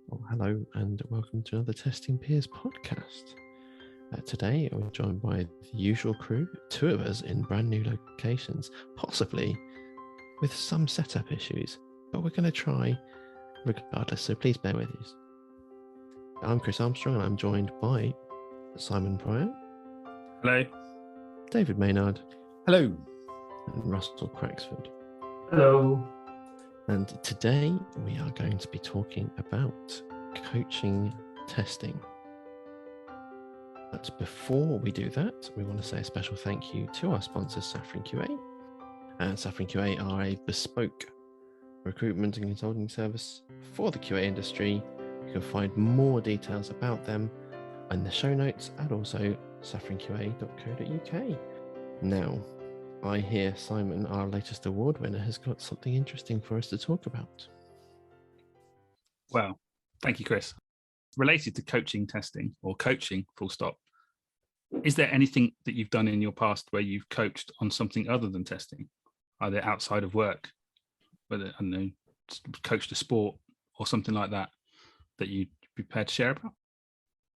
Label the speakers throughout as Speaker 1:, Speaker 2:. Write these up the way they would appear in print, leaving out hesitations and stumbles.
Speaker 1: Well, hello and welcome to another Testing Peers podcast. Today we're joined by the usual crew, two of us in brand new locations, possibly with some setup issues, but we're going to try regardless, so please bear with us. I'm Chris Armstrong and I'm joined by Simon Pryor.
Speaker 2: Hello.
Speaker 1: David Maynard.
Speaker 3: Hello.
Speaker 1: And Russell Craxford.
Speaker 4: Hello.
Speaker 1: And today we are going to be talking about coaching testing. But before we do that, we want to say a special thank you to our sponsor, Safran QA. And Safran QA are a bespoke recruitment and consulting service for the QA industry. You can find more details about them in the show notes and also safranqa.co.uk. Now, I hear Simon, our latest award winner, has got something interesting for us to talk about.
Speaker 2: Well, thank you, Chris. Related to coaching testing or coaching, full stop, is there anything that you've done in your past where you've coached on something other than testing, either outside of work, whether, I don't know, coached a sport or something like that, that you'd be prepared to share about?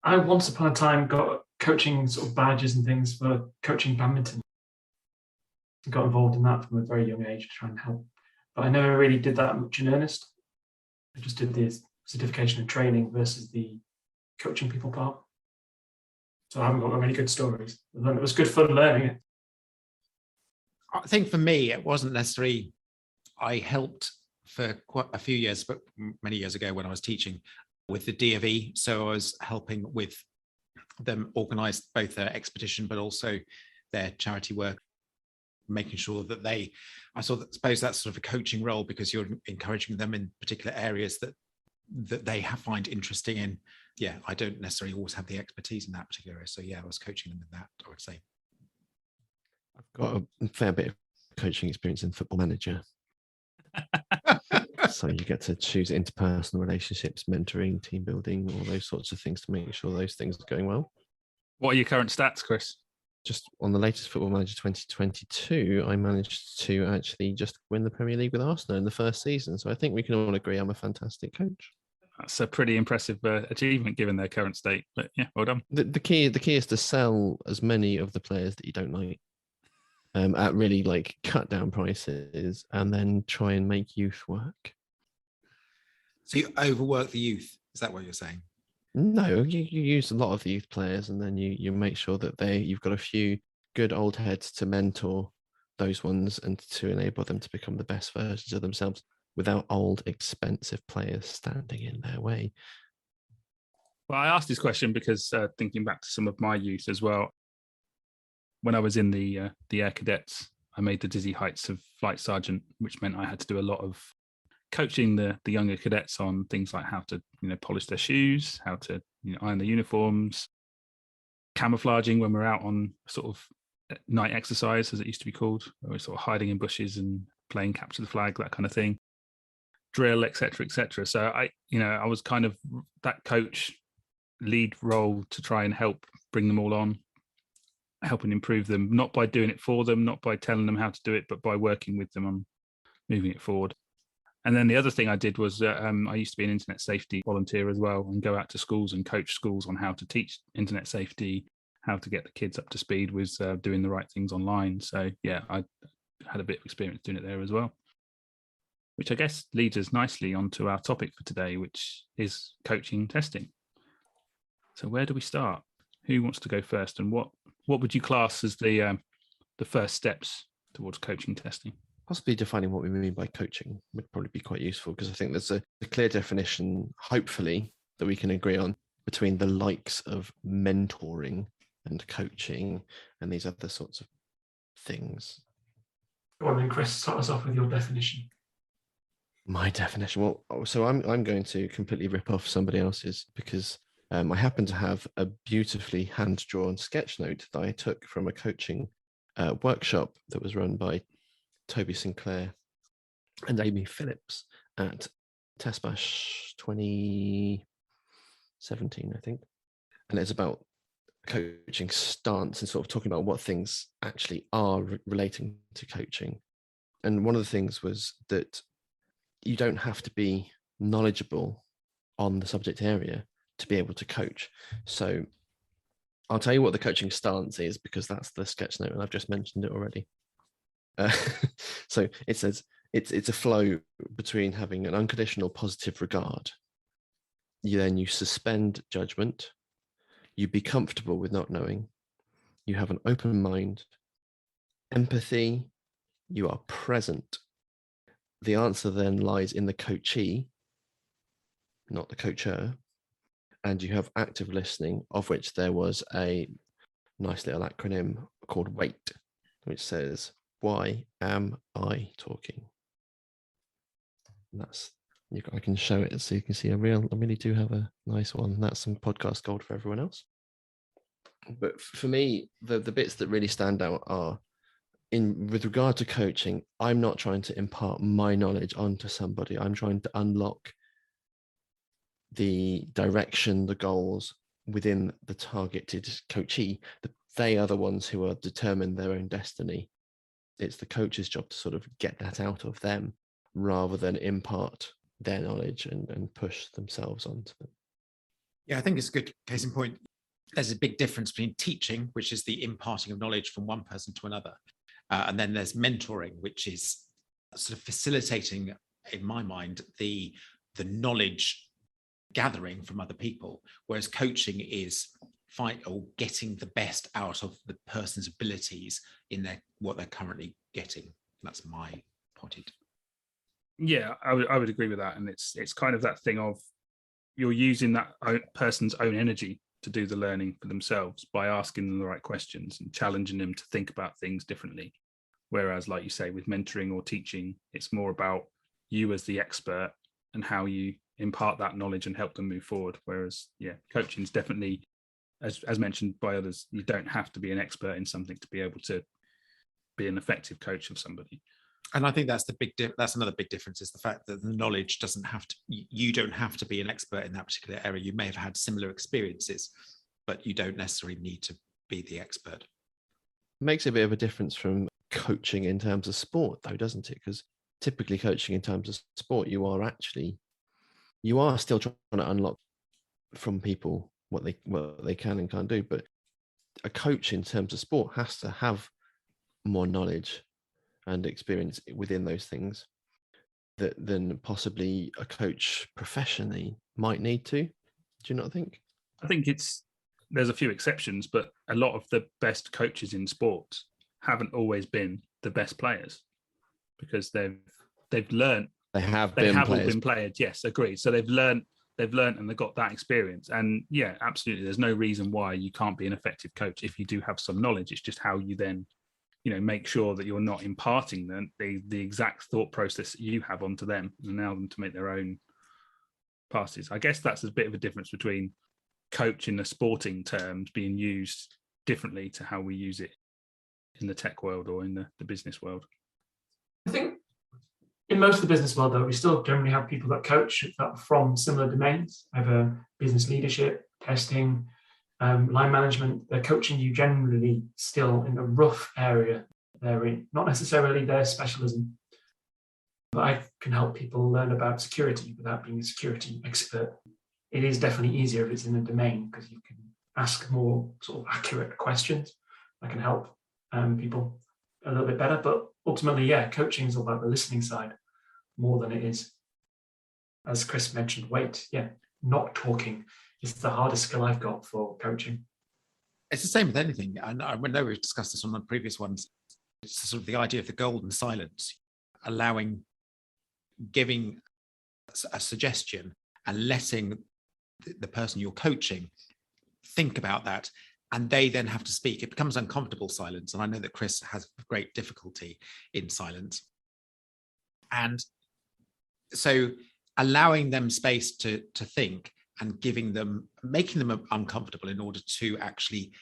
Speaker 4: I once upon a time got coaching sort of badges and things for coaching badminton. Got involved in that from a very young age to try and help. But I never really did that much in earnest. I just did the certification and training versus the coaching people part. So I haven't got many good stories. It was good fun learning it.
Speaker 3: I think for me, it wasn't necessarily, I helped for quite a few years, but many years ago when I was teaching with the DFE. So I was helping with them organise both their expedition, but also their charity work, making sure that I suppose that's sort of a coaching role because you're encouraging them in particular areas that they find interesting in. Yeah, I don't necessarily always have the expertise in that particular area. So yeah, I was coaching them in that, I would say.
Speaker 1: I've got a fair bit of coaching experience in Football Manager. So you get to choose interpersonal relationships, mentoring, team building, all those sorts of things to make sure those things are going well.
Speaker 2: What are your current stats, Chris?
Speaker 1: Just on the latest Football Manager 2022, I managed to actually just win the Premier League with Arsenal in the first season. So I think we can all agree I'm a fantastic coach.
Speaker 2: That's a pretty impressive achievement given their current state. But yeah, well done.
Speaker 1: The key is to sell as many of the players that you don't like at really like cut down prices, and then try and make youth work.
Speaker 3: So you overwork the youth. Is that what you're saying?
Speaker 1: No, you use a lot of the youth players, and then you make sure that you've got a few good old heads to mentor those ones and to enable them to become the best versions of themselves without old, expensive players standing in their way.
Speaker 2: Well, I asked this question because thinking back to some of my youth as well, when I was in the Air Cadets, I made the dizzy heights of flight sergeant, which meant I had to do a lot of coaching the younger cadets on things like how to polish their shoes, how to iron their uniforms, camouflaging when we're out on sort of night exercise, as it used to be called, where we're sort of hiding in bushes and playing capture the flag, that kind of thing, drill, etc., etc. So I was kind of that coach lead role to try and help bring them all on, helping improve them, not by doing it for them, not by telling them how to do it, but by working with them on moving it forward. And then the other thing I did was I used to be an internet safety volunteer as well, and go out to schools and coach schools on how to teach internet safety, how to get the kids up to speed with doing the right things online. So yeah, I had a bit of experience doing it there as well, which I guess leads us nicely onto our topic for today, which is coaching testing. So where do we start? Who wants to go first, and what would you class as the first steps towards coaching testing?
Speaker 1: Possibly defining what we mean by coaching would probably be quite useful, because I think there's a clear definition, hopefully, that we can agree on between the likes of mentoring and coaching and these other sorts of things.
Speaker 4: Go on then, Chris, start us off with your definition.
Speaker 1: My definition? Well, so I'm going to completely rip off somebody else's, because I happen to have a beautifully hand-drawn sketch note that I took from a coaching workshop that was run by Toby Sinclair and Amy Phillips at Test Bash 2017, I think. And it's about coaching stance and sort of talking about what things actually are relating to coaching. And one of the things was that you don't have to be knowledgeable on the subject area to be able to coach. So I'll tell you what the coaching stance is, because that's the sketch note and I've just mentioned it already. So it says it's a flow between having an unconditional positive regard. You suspend judgment. You be comfortable with not knowing. You have an open mind. Empathy. You are present. The answer then lies in the coachee, not the coacher. And you have active listening, of which there was a nice little acronym called WAIT, which says, why am I talking? And I can show it so you can see I really do have a nice one. That's some podcast gold for everyone else. But for me, the bits that really stand out are, with regard to coaching, I'm not trying to impart my knowledge onto somebody. I'm trying to unlock the direction, the goals within the targeted coachee. They are the ones who are determine their own destiny. It's the coach's job to sort of get that out of them rather than impart their knowledge and push themselves onto them.
Speaker 3: Yeah, I think it's a good case in point. There's a big difference between teaching, which is the imparting of knowledge from one person to another. And then there's mentoring, which is sort of facilitating, in my mind, the knowledge gathering from other people, whereas coaching is getting the best out of the person's abilities in what they're currently getting. That's my point.
Speaker 2: Yeah, I would agree with that. And it's kind of that thing of you're using that person's own energy to do the learning for themselves by asking them the right questions and challenging them to think about things differently. Whereas, like you say, with mentoring or teaching, it's more about you as the expert and how you impart that knowledge and help them move forward. Whereas, yeah, coaching is definitely, as mentioned by others, you don't have to be an expert in something to be able to be an effective coach of somebody. And
Speaker 3: I think that's that's another big difference, is the fact that the knowledge doesn't have to, you don't have to be an expert in that particular area. You may have had similar experiences, but you don't necessarily need to be the expert.
Speaker 1: It makes a bit of a difference from coaching in terms of sport, though, doesn't it? Because typically coaching in terms of sport, you are still trying to unlock from people what they can and can't do. But a coach in terms of sport has to have more knowledge and experience within those things than possibly a coach professionally might need to. Do you not think?
Speaker 2: I think there's a few exceptions, but a lot of the best coaches in sports haven't always been the best players, because they've learned. They haven't been players. Yes, agreed. So they've learned and they've got that experience. And yeah, absolutely. There's no reason why you can't be an effective coach if you do have some knowledge. It's just how you then, make sure that you're not imparting the exact thought process that you have onto them and allow them to make their own passes. I guess that's a bit of a difference between coach in the sporting terms being used differently to how we use it in the tech world or in the business world.
Speaker 4: I think in most of the business world, though, we still generally have people that coach that are from similar domains, either business leadership, testing, line management. They're coaching you generally still in a rough area they're in, not necessarily their specialism. But I can help people learn about security without being a security expert. It is definitely easier if it's in a domain, because you can ask more sort of accurate questions. I can help people a little bit better. But ultimately, yeah, coaching is all about the listening side more than it is, as Chris mentioned, WAIT. Yeah, not talking is the hardest skill I've got for coaching.
Speaker 3: It's the same with anything. And I know we've discussed this on the previous ones. It's sort of the idea of the golden silence, giving a suggestion and letting the person you're coaching think about that, and they then have to speak. It becomes uncomfortable silence. And I know that Chris has great difficulty in silence. And so allowing them space to think and making them uncomfortable in order to actually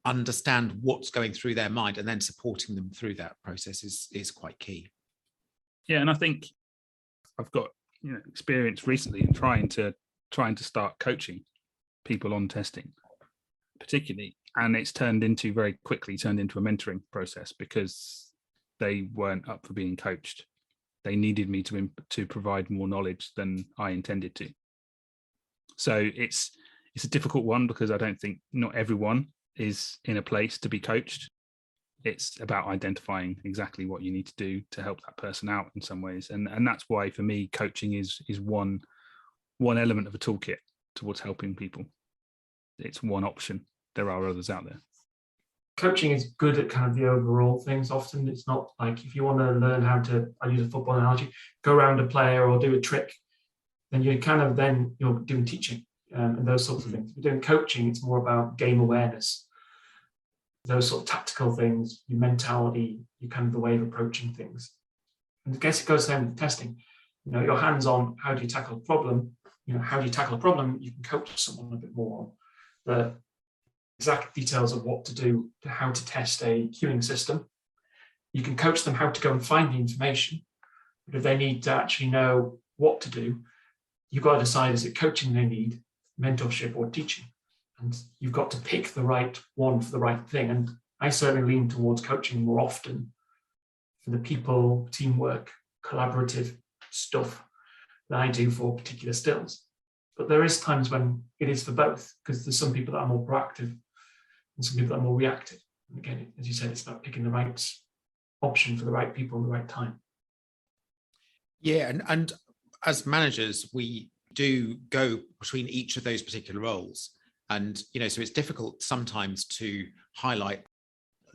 Speaker 3: understand what's going through their mind, and then supporting them through that process is quite key.
Speaker 2: Yeah, and I think I've got experience recently in trying to start coaching people on testing, particularly, and it's very quickly turned into a mentoring process, because they weren't up for being coached. They needed me to provide more knowledge than I intended to. So it's a difficult one because I don't think not everyone is in a place to be coached. It's about identifying exactly what you need to do to help that person out in some ways. And that's why for me, coaching is one element of a toolkit towards helping people. It's one option. There are others out there.
Speaker 4: Coaching is good at kind of the overall things. Often it's not like if you want to learn how to, I use a football analogy, go around a player or do a trick, then you're doing teaching and those sorts of things. If you're doing coaching, it's more about game awareness, those sort of tactical things, your mentality, your kind of the way of approaching things. And I guess it goes down with testing. Your hands on how do you tackle a problem? How do you tackle a problem? You can coach someone a bit more on the exact details of what to do, to how to test a queuing system. You can coach them how to go and find the information. But if they need to actually know what to do, you've got to decide, is it coaching they need, mentorship, or teaching? And you've got to pick the right one for the right thing. And I certainly lean towards coaching more often for the people, teamwork, collaborative stuff that I do for particular stills. But there is times when it is for both, because there's some people that are more proactive and some people that are more reactive. And again, as you said, it's about picking the right option for the right people at the right time.
Speaker 3: Yeah, and as managers, we do go between each of those particular roles. And, so it's difficult sometimes to highlight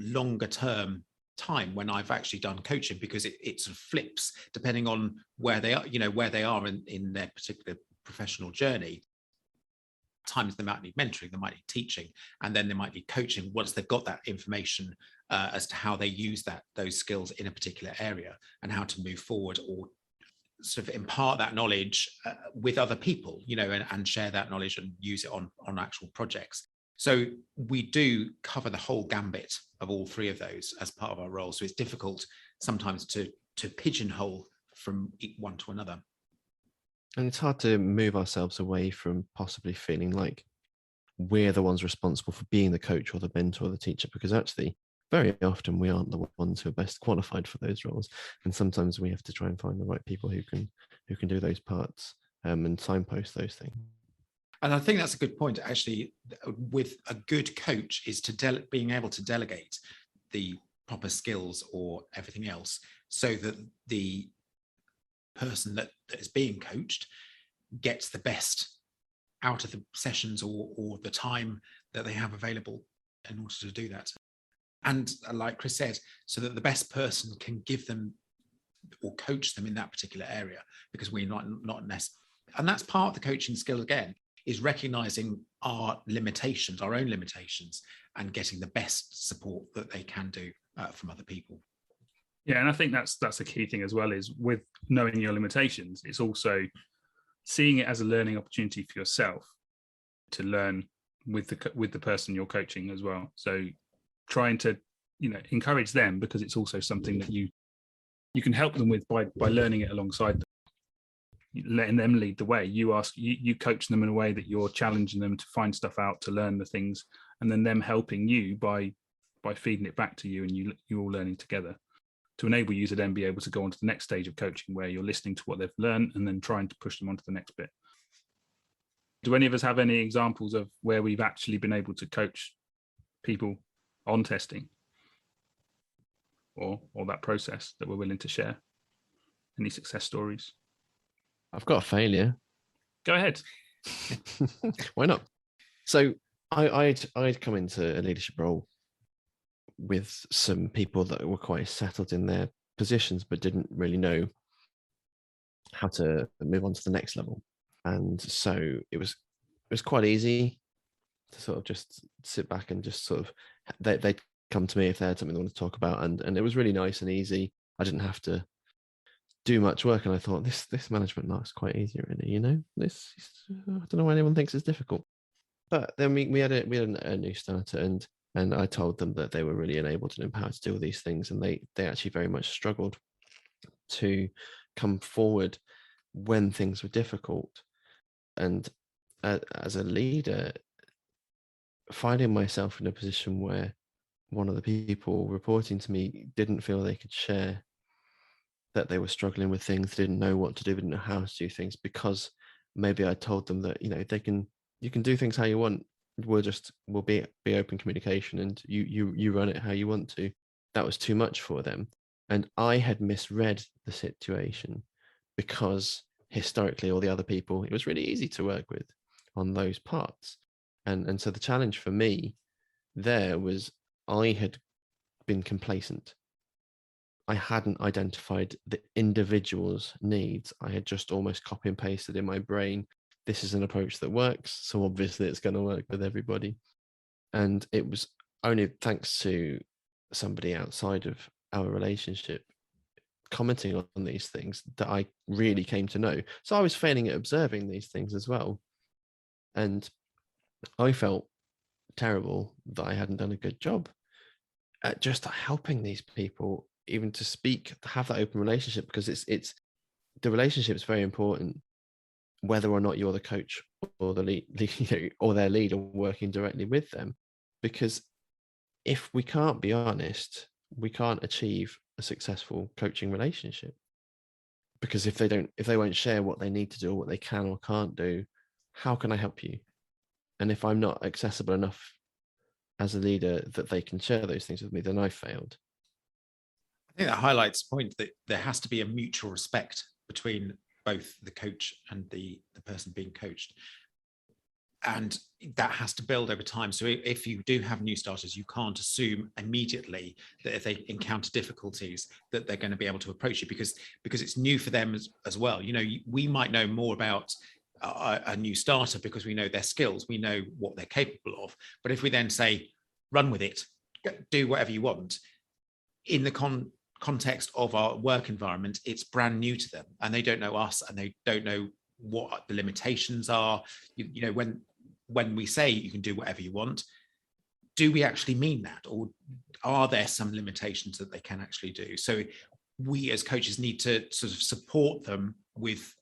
Speaker 3: longer term time when I've actually done coaching, because it sort of flips depending on where they are, where they are in their particular professional journey. Times they might need mentoring, they might need teaching, and then they might need coaching once they've got that information as to how they use those skills in a particular area and how to move forward or sort of impart that knowledge with other people, and share that knowledge and use it on actual projects. So we do cover the whole gambit of all three of those as part of our role. So it's difficult sometimes to pigeonhole from one to another.
Speaker 1: And it's hard to move ourselves away from possibly feeling like we're the ones responsible for being the coach or the mentor or the teacher, because actually very often we aren't the ones who are best qualified for those roles. And sometimes we have to try and find the right people who can do those parts and signpost those things.
Speaker 3: And I think that's a good point, actually. With a good coach is being able to delegate the proper skills or everything else so that the person that is being coached gets the best out of the sessions or the time that they have available in order to do that. And like Chris said, so that the best person can give them or coach them in that particular area, because we're not necessarily, and that's part of the coaching skill again, is recognizing our limitations, our own limitations, and getting the best support that they can do from other people.
Speaker 2: Yeah, and I think that's a key thing as well, is with knowing your limitations, it's also seeing it as a learning opportunity for yourself to learn with the person you're coaching as well. So trying to encourage them, because it's also something that you can help them with by learning it alongside them, letting them lead the way. You coach them in a way that you're challenging them to find stuff out, to learn the things, and then them helping you by feeding it back to you, and you're all learning together, to enable you to then be able to go on to the next stage of coaching where you're listening to what they've learned and then trying to push them on to the next bit. Do any of us have any examples of where we've actually been able to coach people on testing or that process that we're willing to share? Any success stories?
Speaker 1: I've got a failure.
Speaker 2: Go ahead.
Speaker 1: Why not? So I'd come into a leadership role with some people that were quite settled in their positions but didn't really know how to move on to the next level. And so it was quite easy to sort of just sit back and just sort of, they'd come to me if they had something they wanted to talk about, and it was really nice and easy. I didn't have to do much work, and I thought this management looks quite easy, really. This, I don't know why anyone thinks it's difficult. But then we had a new starter, and I told them that they were really enabled and empowered to do all these things, and they actually very much struggled to come forward when things were difficult. And as a leader, finding myself in a position where one of the people reporting to me didn't feel they could share that they were struggling with things, didn't know what to do, didn't know how to do things, because maybe I told them that, you can do things how you want. We'll be open communication, and you run it how you want to. That was too much for them. And I had misread the situation, because historically all the other people, it was really easy to work with on those parts. And so the challenge for me there was, I had been complacent. I hadn't identified the individual's needs. I had just almost copy and pasted in my brain, this is an approach that works, so obviously it's going to work with everybody. And it was only thanks to somebody outside of our relationship commenting on these things that I really came to know. So I was failing at observing these things as well. And I felt terrible that I hadn't done a good job at just helping these people, even to speak, to have that open relationship, because it's the relationship is very important, whether or not you're the coach or the lead, or their lead, or working directly with them. Because if we can't be honest, we can't achieve a successful coaching relationship. Because if they won't share what they need to do, or what they can or can't do, how can I help you? And if I'm not accessible enough as a leader that they can share those things with me, then I've failed.
Speaker 3: I think that highlights the point that there has to be a mutual respect between both the coach and the person being coached. And that has to build over time. So if you do have new starters, you can't assume immediately that if they encounter difficulties that they're going to be able to approach you, because it's new for them as well. We might know more about a new starter because we know their skills, we know what they're capable of. But if we then say, run with it, do whatever you want, in the context of our work environment, it's brand new to them, and they don't know us, and they don't know what the limitations are. When we say you can do whatever you want, do we actually mean that, or are there some limitations that they can actually do? So we as coaches need to sort of support them with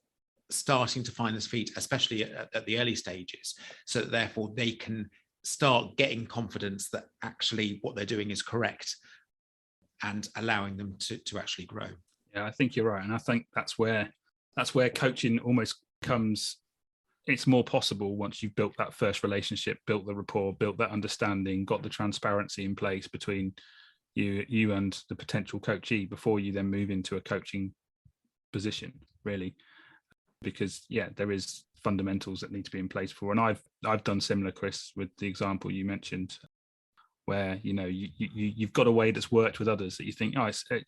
Speaker 3: starting to find their feet, especially at the early stages, so that therefore they can start getting confidence that actually what they're doing is correct, and allowing them to actually grow.
Speaker 2: Yeah, I think you're right. And I think that's where coaching almost comes, it's more possible once you've built that first relationship, built the rapport, built that understanding, got the transparency in place between you and the potential coachee, before you then move into a coaching position, really. Because there is fundamentals that need to be in place for. And I've done similar, Chris, with the example you mentioned, where you've got a way that's worked with others that you think, it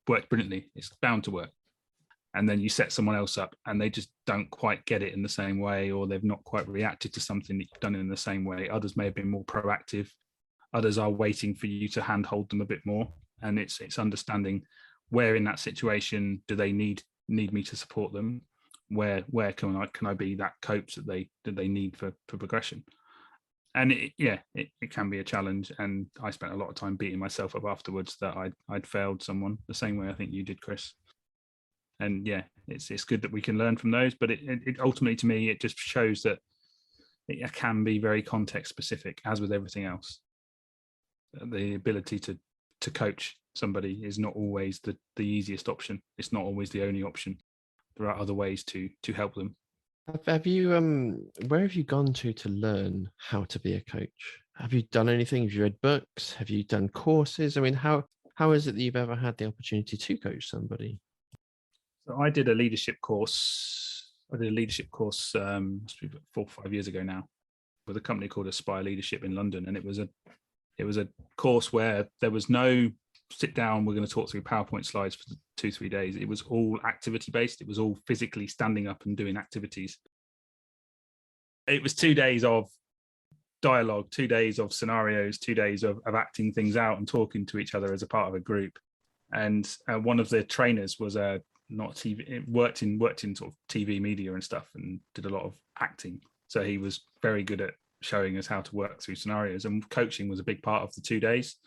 Speaker 2: worked brilliantly, it's bound to work. And then you set someone else up and they just don't quite get it in the same way, or they've not quite reacted to something that you've done in the same way. Others may have been more proactive. Others are waiting for you to handhold them a bit more. And it's understanding where in that situation do they need me to support them? Where can I be that coach that they need for progression? And it can be a challenge. And I spent a lot of time beating myself up afterwards that I'd failed someone the same way I think you did, Chris. And it's good that we can learn from those, but it ultimately, to me, it just shows that it can be very context specific, as with everything else. The ability to coach somebody is not always the easiest option. It's not always the only option. There are other ways to help them.
Speaker 1: Have you where have you gone to learn how to be a coach? Have you done anything? Have you read books? Have you done courses? I mean, how is it that you've ever had the opportunity to coach somebody?
Speaker 2: So I did a leadership course. Must be 4 or 5 years ago now, with a company called Aspire Leadership in London, and it was a course where there was no sit down, we're going to talk through PowerPoint slides for 2-3 days. It was all activity based. It was all physically standing up and doing activities. It was 2 days of dialogue, 2 days of scenarios, 2 days of acting things out and talking to each other as a part of a group. And one of the trainers was not TV, worked in sort of TV media and stuff, and did a lot of acting. So he was very good at showing us how to work through scenarios, and coaching was a big part of the 2 days.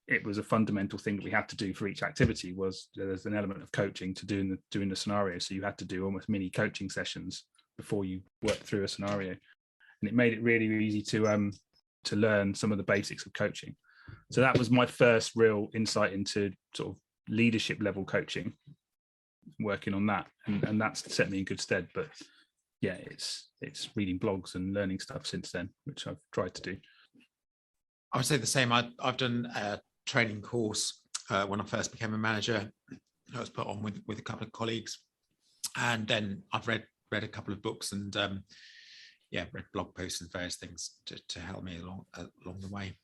Speaker 2: It was a fundamental thing that we had to do for each activity. Was there's an element of coaching to doing the scenario. So you had to do almost mini coaching sessions before you work through a scenario, and it made it really easy to learn some of the basics of coaching. So that was my first real insight into sort of leadership level coaching, working on that, and that's set me in good stead. But yeah, it's reading blogs and learning stuff since then, which I've tried to do.
Speaker 3: I would say the same. I've done a training course when I first became a manager. I was put on with a couple of colleagues, and then I've read a couple of books and read blog posts and various things to help me along the way.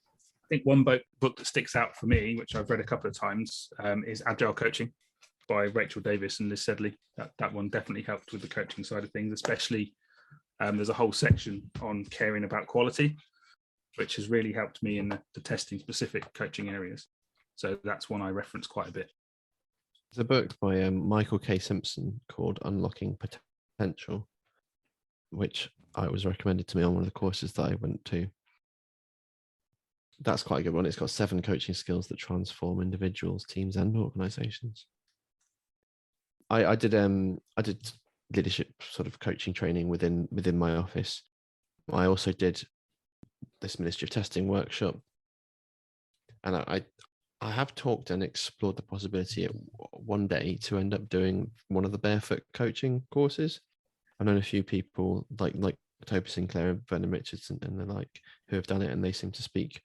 Speaker 2: I think one book that sticks out for me, which I've read a couple of times, is Agile Coaching by Rachel Davis and Liz Sedley. That one definitely helped with the coaching side of things, especially there's a whole section on caring about quality, which has really helped me in the testing specific coaching areas. So that's one I reference quite a bit.
Speaker 1: There's a book by Michael K. Simpson called Unlocking Potential, which I was recommended to me on one of the courses that I went to. That's quite a good one. It's got 7 coaching skills that transform individuals, teams, and organizations. I did leadership sort of coaching training within my office. I also did this Ministry of Testing workshop, and I have talked and explored the possibility one day to end up doing one of the barefoot coaching courses. I've known a few people like Toby Sinclair and Vernon Richardson and the like who have done it, and they seem to speak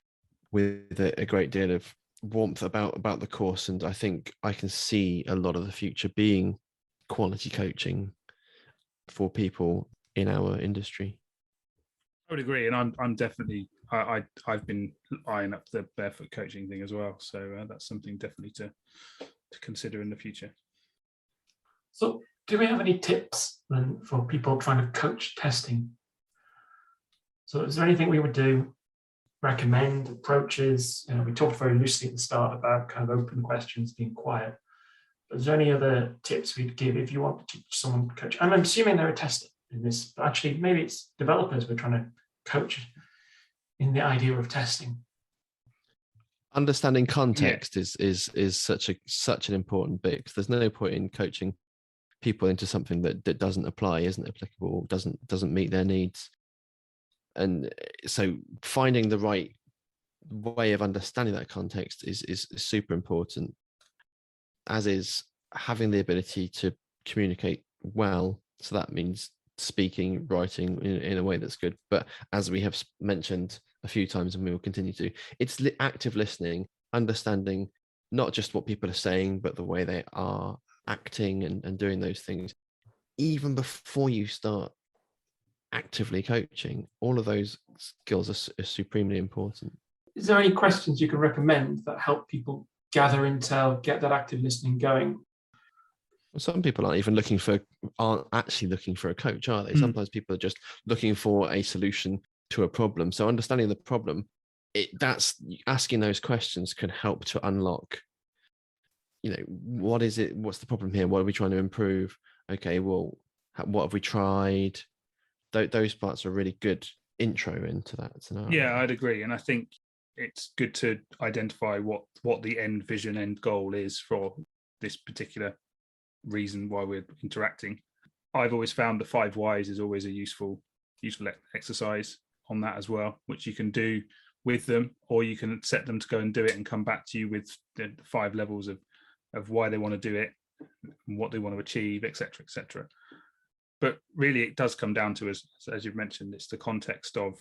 Speaker 1: with a great deal of warmth about the course. And I think I can see a lot of the future being quality coaching for people in our industry.
Speaker 2: I would agree, and I'm definitely I've been eyeing up the barefoot coaching thing as well. So that's something definitely to consider in the future.
Speaker 4: So, do we have any tips then for people trying to coach testing? So, is there anything we would do? Recommend approaches? We talked very loosely at the start about kind of open questions, being quiet. But is there any other tips we'd give if you want to teach someone to coach? I'm assuming they're a tester in this, but actually maybe it's developers we're trying to coach in the idea of testing.
Speaker 1: Understanding context is such an important bit, because there's no point in coaching people into something that doesn't apply, isn't applicable, doesn't meet their needs. And so finding the right way of understanding that context is super important, as is having the ability to communicate well. So that means speaking, writing in a way that's good. But as we have mentioned a few times, and we will continue to, it's active listening, understanding not just what people are saying, but the way they are acting and doing those things. Even before you start actively coaching, all of those skills are supremely important.
Speaker 4: Is there any questions you can recommend that help people gather intel, get that active listening going?
Speaker 1: Well, some people aren't actually looking for a coach, are they? Sometimes people are just looking for a solution to a problem. So understanding the problem, that's asking those questions can help to unlock, what is it? What's the problem here? What are we trying to improve? Okay, well, what have we tried? Those parts are a really good intro into that scenario.
Speaker 2: Yeah, I'd agree. And I think it's good to identify what the end vision, end goal is for this particular reason why we're interacting. I've always found the 5 whys is always a useful exercise on that as well, which you can do with them, or you can set them to go and do it and come back to you with the 5 levels of why they want to do it, and what they want to achieve, etc., etc. But really, it does come down to, as you've mentioned, it's the context of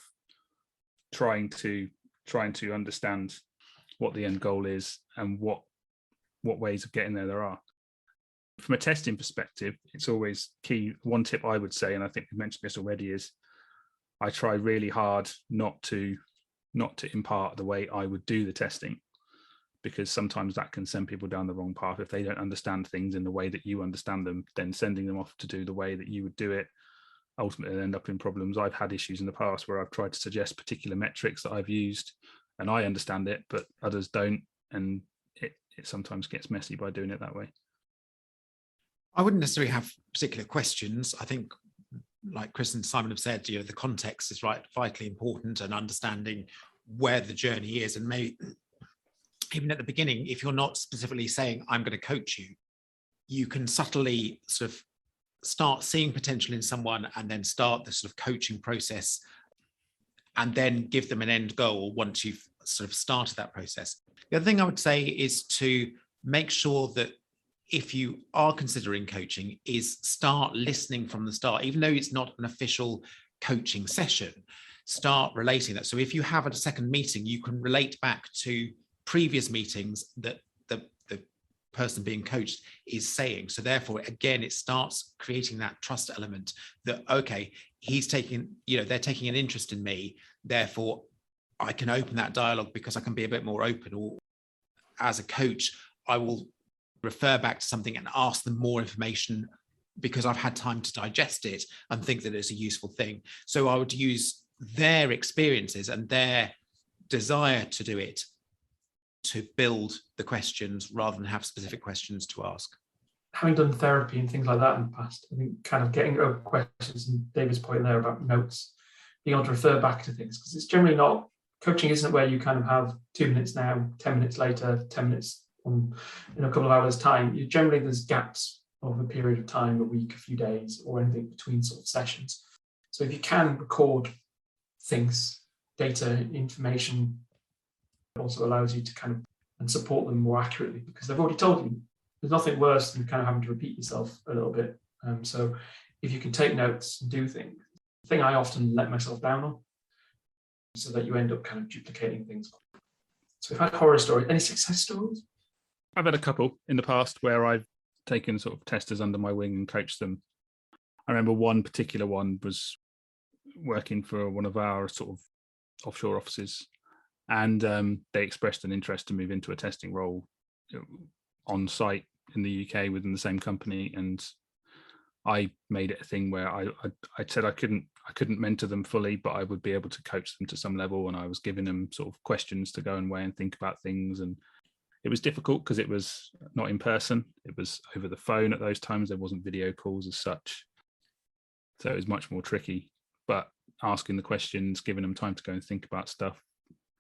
Speaker 2: trying to understand what the end goal is and what ways of getting there are. From a testing perspective, it's always key. One tip I would say, and I think we mentioned this already, is I try really hard not to impart the way I would do the testing, because sometimes that can send people down the wrong path. If they don't understand things in the way that you understand them, then sending them off to do the way that you would do it, ultimately end up in problems. I've had issues in the past where I've tried to suggest particular metrics that I've used and I understand it, but others don't. And it sometimes gets messy by doing it that way.
Speaker 3: I wouldn't necessarily have particular questions. I think, like Chris and Simon have said, the context is vitally important, and understanding where the journey is. And maybe even at the beginning, if you're not specifically saying, I'm going to coach you, you can subtly sort of start seeing potential in someone and then start the sort of coaching process, and then give them an end goal once you've sort of started that process. The other thing I would say is to make sure that if you are considering coaching, is start listening from the start, even though it's not an official coaching session. Start relating that. So if you have a second meeting, you can relate back to previous meetings that the person being coached is saying. So therefore, again, it starts creating that trust element that, okay, he's taking, they're taking an interest in me. Therefore, I can open that dialogue because I can be a bit more open. Or as a coach, I will refer back to something and ask them more information because I've had time to digest it and think that it's a useful thing. So I would use their experiences and their desire to do it to build the questions rather than have specific questions to ask.
Speaker 4: Having done therapy and things like that in the past, I think kind of getting open questions, and David's point there about notes, being able to refer back to things, because it's generally not, coaching isn't where you kind of have 2 minutes now, 10 minutes later, 10 minutes in a couple of hours time. Generally there's gaps of a period of time, a week, a few days, or anything between sort of sessions. So if you can record things, data, information, it also allows you to kind of and support them more accurately, because they've already told you. There's nothing worse than kind of having to repeat yourself a little bit. So if you can take notes and do things, the thing I often let myself down on, so that you end up kind of duplicating things. So we've had horror stories. Any success stories?
Speaker 2: I've had a couple in the past where I've taken sort of testers under my wing and coached them. I remember one particular one was working for one of our sort of offshore offices, and they expressed an interest to move into a testing role on site in the UK within the same company. And I made it a thing where I said I couldn't mentor them fully, but I would be able to coach them to some level. And I was giving them sort of questions to go away and think about things. And it was difficult because it was not in person. It was over the phone at those times. There wasn't video calls as such. So it was much more tricky, but asking the questions, giving them time to go and think about stuff,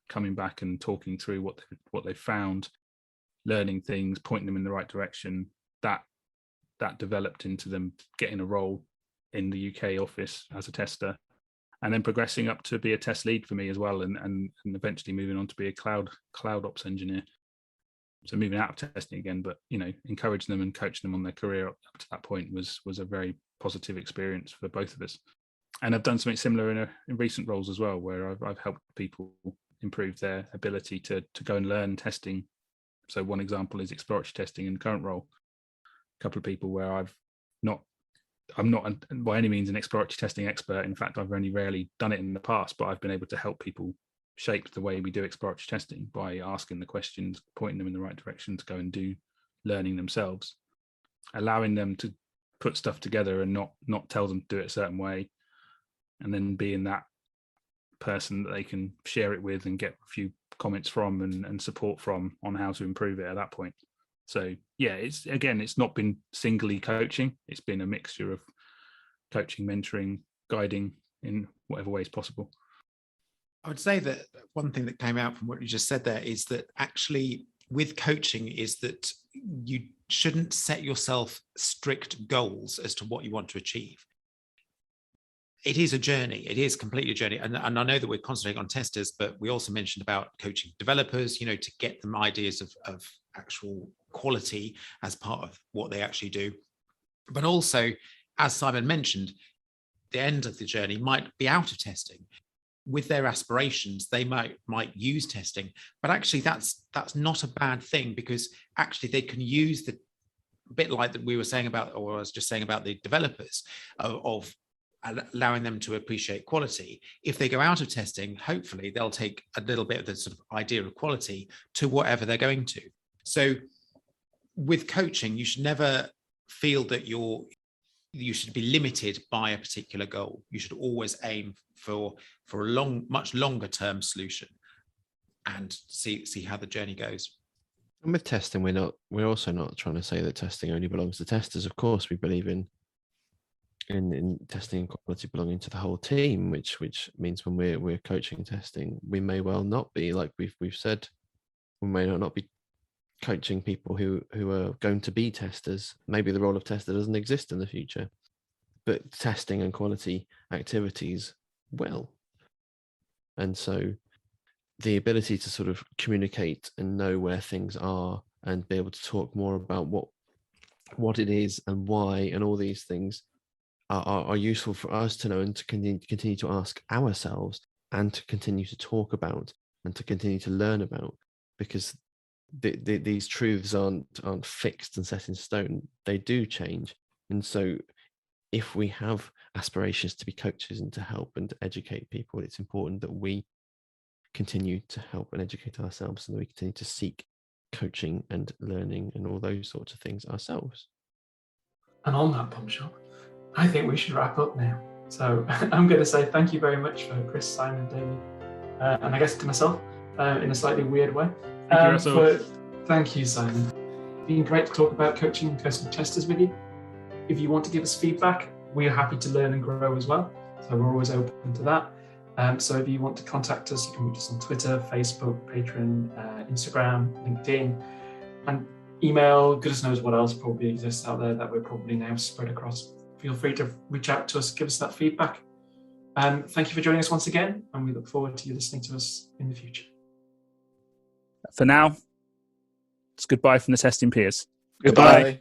Speaker 2: coming back and talking through what they found, learning things, pointing them in the right direction, that developed into them getting a role in the UK office as a tester, and then progressing up to be a test lead for me as well, and eventually moving on to be a cloud ops engineer. So moving out of testing again, but encouraging them and coaching them on their career up to that point was a very positive experience for both of us. And I've done something similar in recent roles as well, where I've helped people improve their ability to go and learn testing. So one example is exploratory testing in the current role. A couple of people where I'm not by any means an exploratory testing expert. In fact, I've only rarely done it in the past, but I've been able to help people shape the way we do exploratory testing by asking the questions, pointing them in the right direction to go and do learning themselves, allowing them to put stuff together and not tell them to do it a certain way, and then being that person that they can share it with and get a few comments from and support from on how to improve it at that point. So yeah, it's not been singly coaching. It's been a mixture of coaching, mentoring, guiding in whatever ways possible.
Speaker 3: I would say that one thing that came out from what you just said there is that actually with coaching is that you shouldn't set yourself strict goals as to what you want to achieve. It is a journey. It is completely a journey. And I know that we're concentrating on testers, but we also mentioned about coaching developers, to get them ideas of actual quality as part of what they actually do. But also, as Simon mentioned, the end of the journey might be out of testing. With their aspirations, they might use testing, but actually that's not a bad thing, because actually they can use the bit like that we were saying about, or I was just saying about the developers of allowing them to appreciate quality. If they go out of testing, hopefully they'll take a little bit of the sort of idea of quality to whatever they're going to. So with coaching, you should never feel that you should be limited by a particular goal. You should always aim for a much longer term solution and see how the journey goes.
Speaker 1: And with testing, we're also not trying to say that testing only belongs to testers. Of course, we believe in testing and quality belonging to the whole team, which means when we're coaching testing, we may well not be, like we've said, we may not be coaching people who are going to be testers. Maybe the role of tester doesn't exist in the future, but testing and quality activities will. And so the ability to sort of communicate and know where things are and be able to talk more about what what it is and why, and all these things are useful for us to know and to continue to ask ourselves and to continue to talk about and to continue to learn about, because these truths aren't fixed and set in stone. They do change. And so if we have aspirations to be coaches and to help and to educate people, it's important that we continue to help and educate ourselves, and that we continue to seek coaching and learning and all those sorts of things ourselves.
Speaker 4: And on that bombshell, I think we should wrap up now. So I'm going to say thank you very much for Chris, Simon, David, and I guess to myself in a slightly weird way. Thank you, Simon. It's been great to talk about coaching and personal testers with you. If you want to give us feedback, we're happy to learn and grow as well. So we're always open to that. So if you want to contact us, you can reach us on Twitter, Facebook, Patreon, Instagram, LinkedIn, and email. Goodness knows what else probably exists out there that we're probably now spread across. Feel free to reach out to us, give us that feedback. Thank you for joining us once again, and we look forward to you listening to us in the future.
Speaker 2: For now, it's goodbye from the testing peers.
Speaker 1: Goodbye.